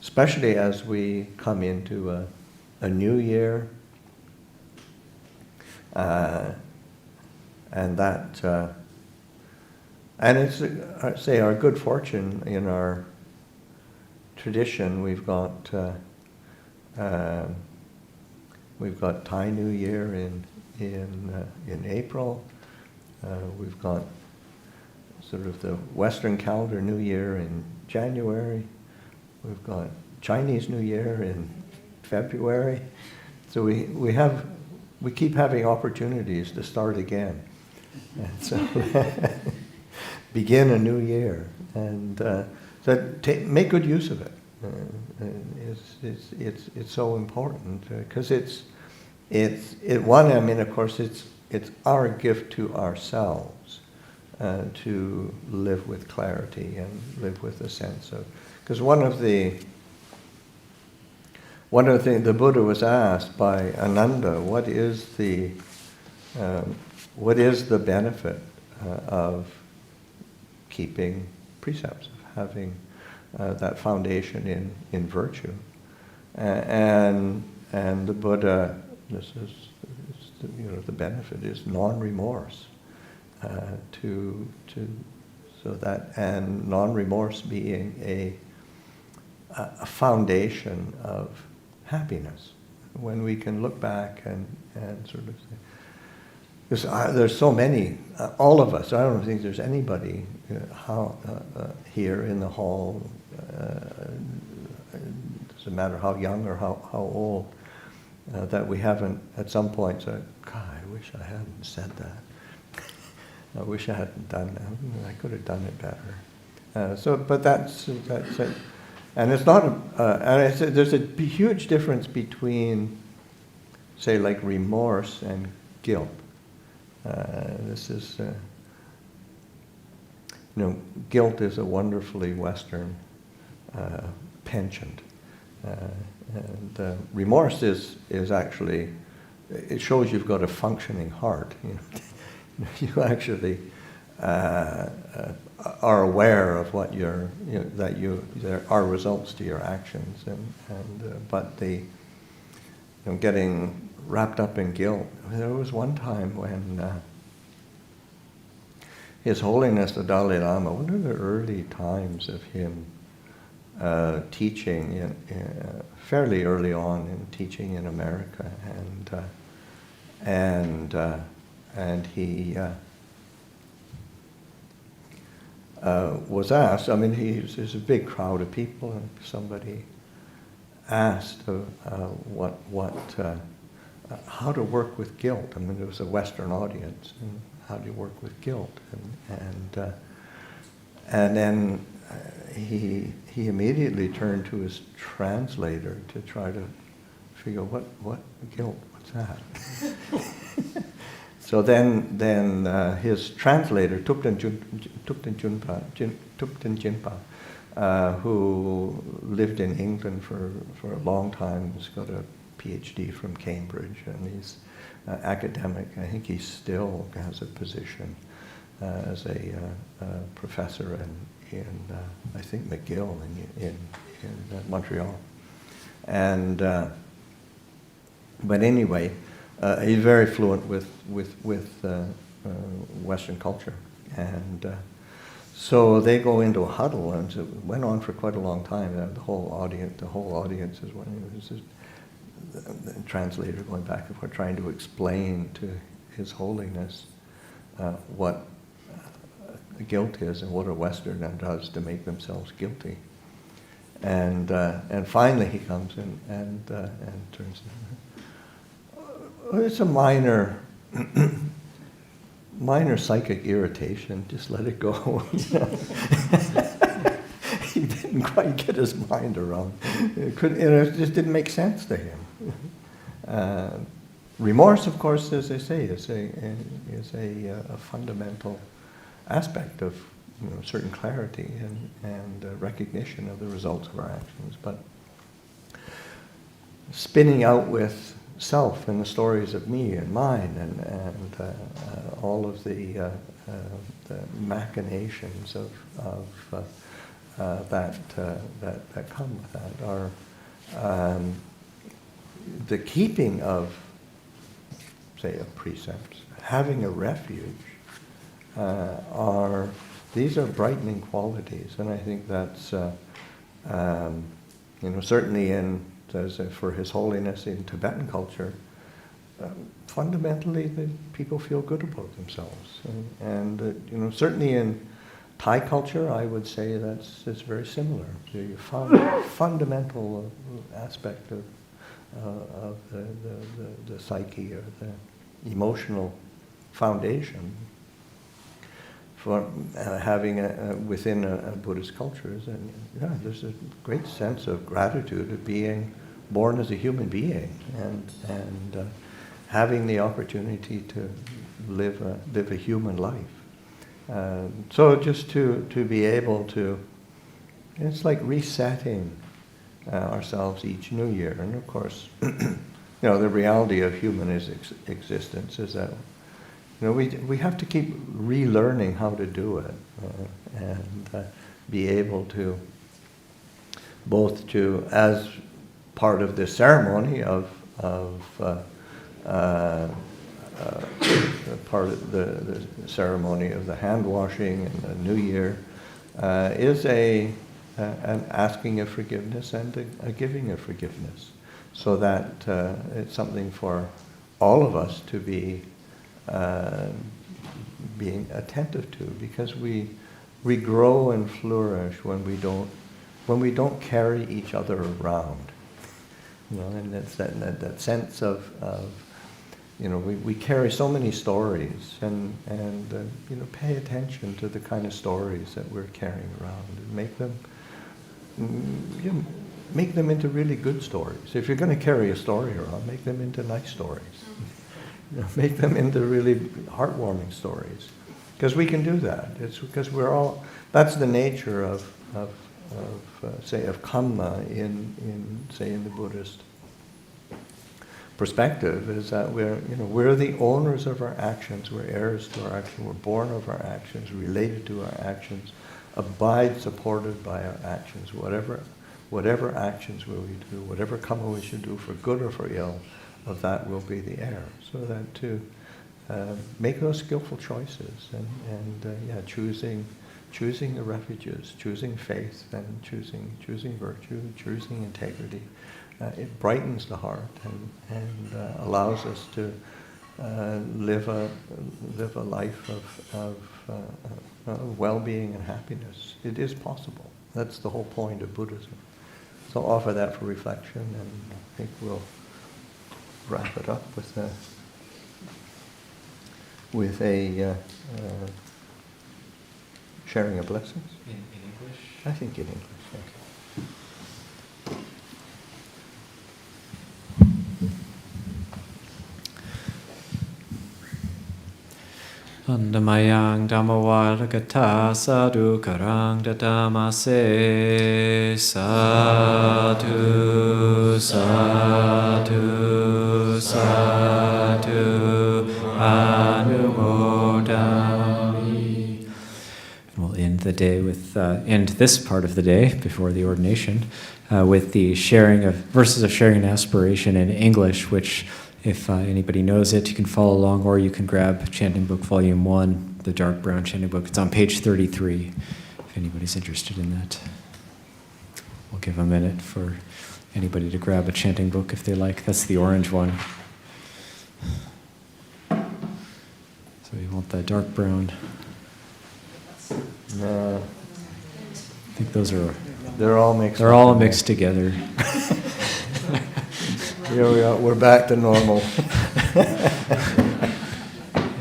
C: especially as we come into a new year, and it's, I'd say, our good fortune in our tradition. We've got Thai New Year in April. We've got sort of the Western calendar New Year in January. We've got Chinese New Year in February. So we keep having opportunities to start again. And so begin a new year, and so make good use of it. It's so important because of course it's our gift to ourselves to live with clarity and live with a sense of, because one of the things the Buddha was asked by Ananda, what is the benefit of keeping precepts, of having that foundation in virtue, and the Buddha, the benefit is non-remorse, so that, and non-remorse being a foundation of happiness, when we can look back and sort of say, because there's so many, all of us, I don't think there's anybody here in the hall, doesn't matter how young or how old, that we haven't at some point said, God, I wish I hadn't said that. I wish I hadn't done that. I could have done it better. But that's it. And it's not, there's a huge difference between, say, like remorse and guilt. This is, guilt is a wonderfully Western penchant. And remorse is actually, it shows you've got a functioning heart. You actually are aware of what there are results to your actions, but getting wrapped up in guilt. There was one time when His Holiness the Dalai Lama, one of the early times of him teaching, fairly early on in teaching in America, and he was asked. I mean, there's a big crowd of people, and somebody asked how to work with guilt. I mean, it was a Western audience, and how do you work with guilt? And then he immediately turned to his translator to try to figure what guilt, what's that? So then his translator, Thupten Jinpa, who lived in England for a long time, has got a PhD from Cambridge, and he's academic. I think he still has a position as a professor in I think McGill in Montreal. And but anyway, he's very fluent with Western culture, and so they go into a huddle, and it went on for quite a long time. The whole audience is wondering, the translator going back and forth, trying to explain to His Holiness what guilt is and what a Westerner does to make themselves guilty. And finally he comes in and turns. It's a minor psychic irritation. Just let it go. He didn't quite get his mind around. It just didn't make sense to him. Remorse, of course, as I say, is a fundamental aspect of certain clarity and recognition of the results of our actions. But spinning out with self and the stories of me and mine and all of the machinations of that come with that are the keeping of, say, of precepts, having a refuge, these are brightening qualities, and I think that's certainly for His Holiness in Tibetan culture, fundamentally the people feel good about themselves, and certainly in Thai culture, I would say it's very similar. You found a fundamental aspect of the psyche or the emotional foundation for having within a Buddhist culture. And there's a great sense of gratitude of being born as a human being and having the opportunity to live a human life. So just to be able to, it's like resetting ourselves each new year. And of course, the reality of human existence is that we have to keep relearning how to do it and be able to both to, as part of the ceremony of part of the ceremony of the hand washing and the New Year is an asking of forgiveness and a giving of forgiveness, so that it's something for all of us to be being attentive to, because we grow and flourish when we don't carry each other around, and it's that sense of we carry so many stories, and pay attention to the kind of stories that we're carrying around and make them into really good stories. If you're going to carry a story around, make them into nice stories. Make them into really heartwarming stories. Because we can do that. It's because we're all. That's the nature of karma in the Buddhist perspective, is that we're the owners of our actions, we're heirs to our actions, we're born of our actions, related to our actions, abide supported by our actions. Whatever actions will we do, whatever karma we should do for good or for ill, of that will be the heir. So that to make those skillful choices and choosing the refuges, choosing faith, and choosing virtue, choosing integrity. It brightens the heart and allows us to live a life of well-being and happiness. It is possible. That's the whole point of Buddhism. So I'll offer that for reflection, and I think we'll wrap it up with a sharing of blessings.
B: In English?
C: I think in English.
B: Andamayang Dhammavadagata Sadhu Karang Dadamase Sadhu Sadhu Sadhu Anumodami. And we'll end the day with end this part of the day before the ordination with the sharing of verses of sharing an aspiration in English, which, if anybody knows it, you can follow along, or you can grab Chanting Book Volume 1, the dark brown chanting book. It's on page 33, if anybody's interested in that. We'll give a minute for anybody to grab a chanting book if they like. That's the orange one. So you want the dark brown. I think those are...
C: They're all mixed.
B: They're all mixed together.
C: Here we are. We're back to normal.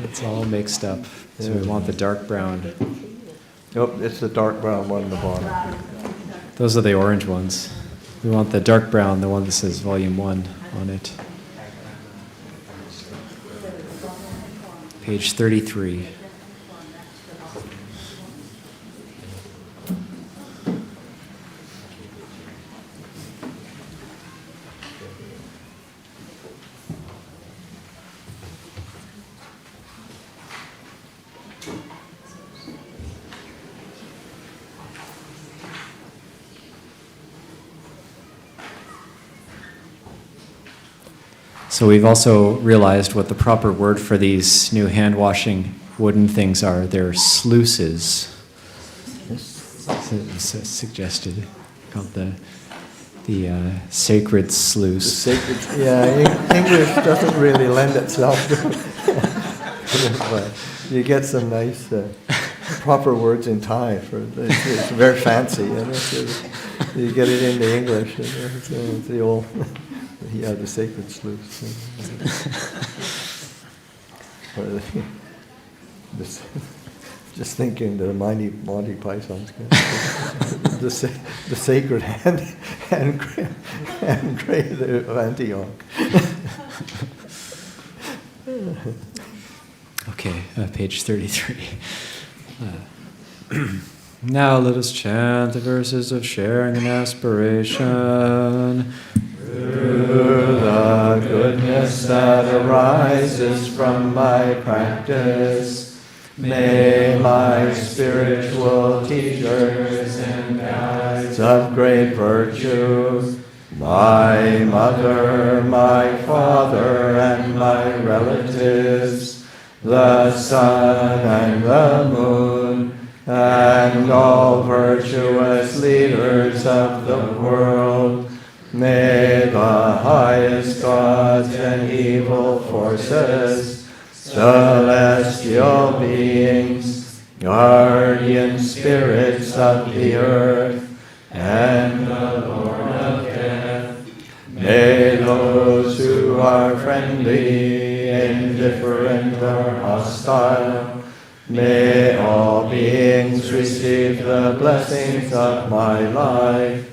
B: It's all mixed up. So we want the dark brown.
C: Nope, it's the dark brown one on the bottom.
B: Those are the orange ones. We want the dark brown, the one that says Volume 1 on it. Page 33. So we've also realized what the proper word for these new hand-washing wooden things are. They're sluices. Suggested, called the sacred sluice.
C: English doesn't really lend itself to it. But you get some nice proper words in Thai for it's very fancy. You get it into English. It's the old. Yeah, the sacred sluice. Just thinking the Monty Python's the sacred hand grave of Antioch.
B: Okay, page 33. Now let us chant the verses of sharing and aspiration. Through the goodness that arises from my practice, may my spiritual teachers and guides of great virtue, my mother, my father, and my relatives, the sun and the moon, and all virtuous leaders of the world, may the highest gods and evil forces, celestial beings, guardian spirits of the earth, and the Lord of death, may those who are friendly, indifferent, or hostile, may all beings receive the blessings of my life.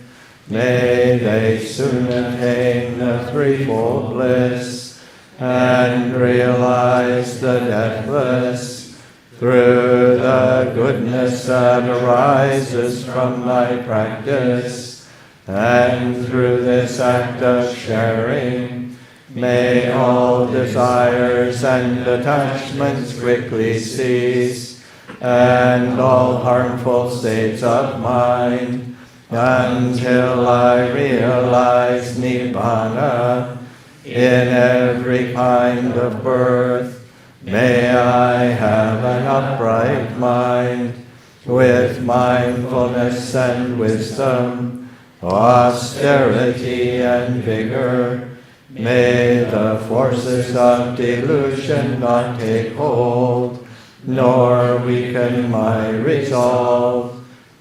B: May they soon attain the threefold bliss and realize the deathless,
C: through the goodness that arises from thy practice, and through this act of sharing, may all desires and attachments quickly cease, and all harmful states of mind, until I realize Nibbana in every kind of birth. May I have an upright mind, with mindfulness and wisdom, austerity and vigor. May the forces of delusion not take hold, nor weaken my resolve.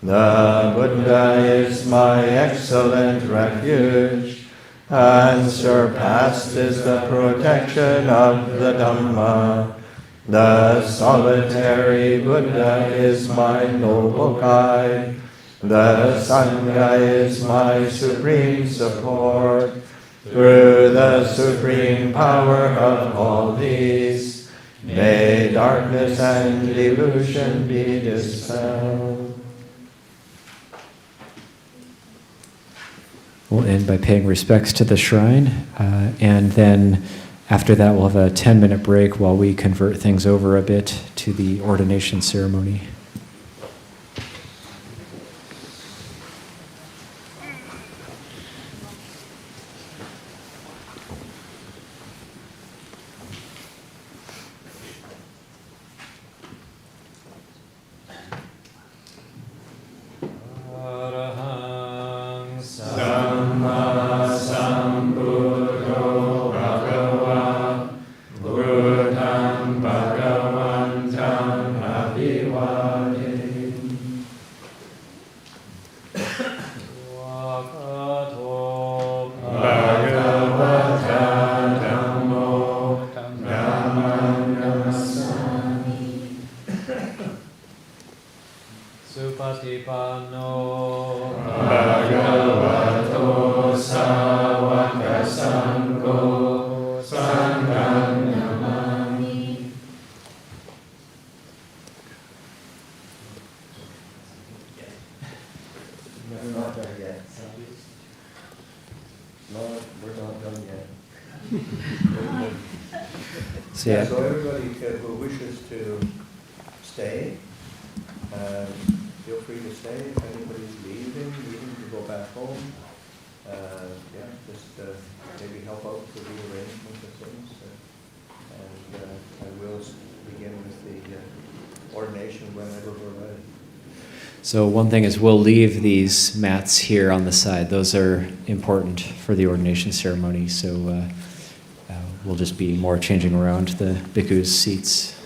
C: The Buddha is my excellent refuge, and surpassed is the protection of the Dhamma. The solitary Buddha is my noble guide. The Sangha is my supreme support. Through the supreme power of all these, may darkness and delusion be dispelled.
B: We'll end by paying respects to the shrine, and then after that we'll have a 10-minute break while we convert things over a bit to the ordination ceremony.
C: So everybody who wishes to stay, feel free to stay. If anybody's leaving to go back home, just maybe help out with the rearrangement of things. And I will begin with the ordination whenever we're ready.
B: So one thing is we'll leave these mats here on the side. Those are important for the ordination ceremony. So we'll just be more changing around the bhikkhus' seats.